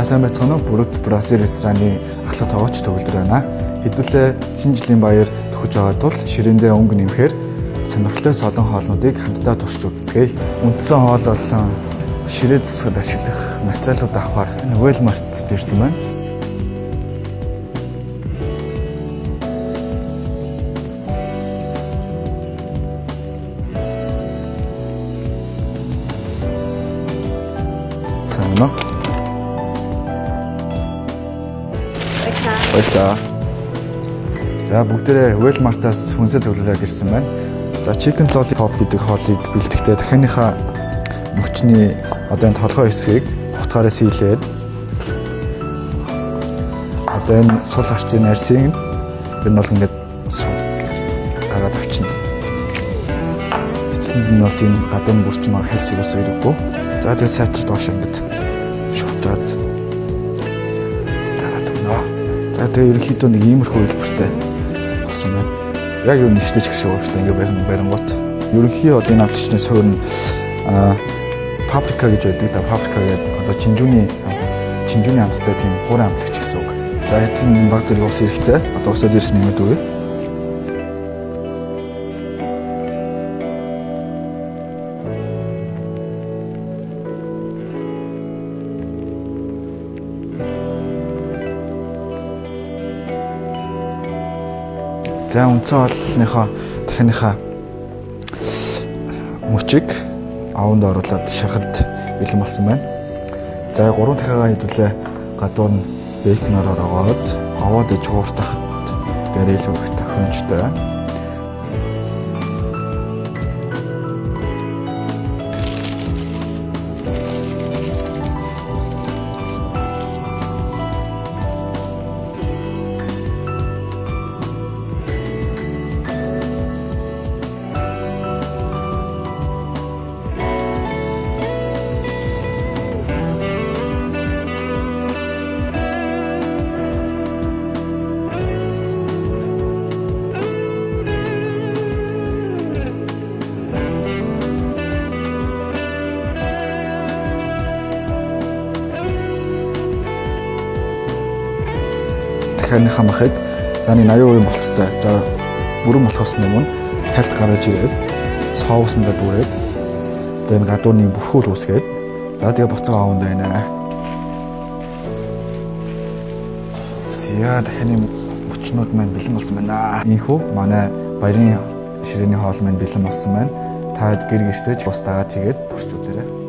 Сайн байцгаана уу? Бүрт Бразил рестораны ахлах тоогооч төгөлдөр байна. Хэдүүлээ шинэ жилийн баяр төхөж байгаа тул ширээндээ өнгө нэмэхээр сонирхолтой содон хоолнуудыг хамтдаа туршиж үзцгээе. Үндсэн хоол болон ширээ засахад ашиглах материалууд авахар Walmart дээрсэн байна. Сайн. Баярлалаа. За бүгдээрээ Walmart-аас хүнсээ зөвлөлөөд ирсэн байна. За chicken lollipop гэдэг хоолыг бэлтгэхдээ дахианыхаа мөчний одоо энэ толгой хэсгийг утгаараа сийлээд одоо энэ сул харцын арсыг ер нь бол ингээд дагаад авчна. Эцэнд нь бол тийм гадуун бүрцэн мага хэлсийг ус өргөв. За тэгээ сайтар доош ингээд шуутаад дараад өгнө. За тэгээ ерөнхийдөө нэг иймэрхүү хэлбэртэй болсон байна. Яг юу нэгтэй ч гэх шиг шүү дээ. Ингээ барингууд. Ерөнхий одоо энэ авчны суурь нь паприка гэж байдаг. Да паприка гэдэг одоо чинжүүний амттай тийм хуурай амтлагч гэсэн үг. За хэдэн баг зэрэг ус эрэхтэй. Одоо усаад ирсэн нэмээд өгье. За үндсэн хоолныхоо дахианыхаа мөчийг аванд оруулаад шарахад бэлэн болсон байна. За 3 дахиагаа хэдүүлээ гадуур нь бейкноор ороод аваад иж хууртахад дээрэл өгөх тохиомжтой. Дахианыхаа махыг за 80% болцтой. За бүрэн болохоос өмнө хальт гаргаж ирээд соусандаа дүүрээд тэгээд гадуурны бүрхүүл үүсгээд за тэгээ буцаага аванд байна. Зя дахины мөчнүүд маань бэлэн болсон байна. Ийхүү манай баярын ширээний хоол маань бэлэн болсон байна. Та гэр гэртээ ч ус дагаад тэгээд турш үзээрэй.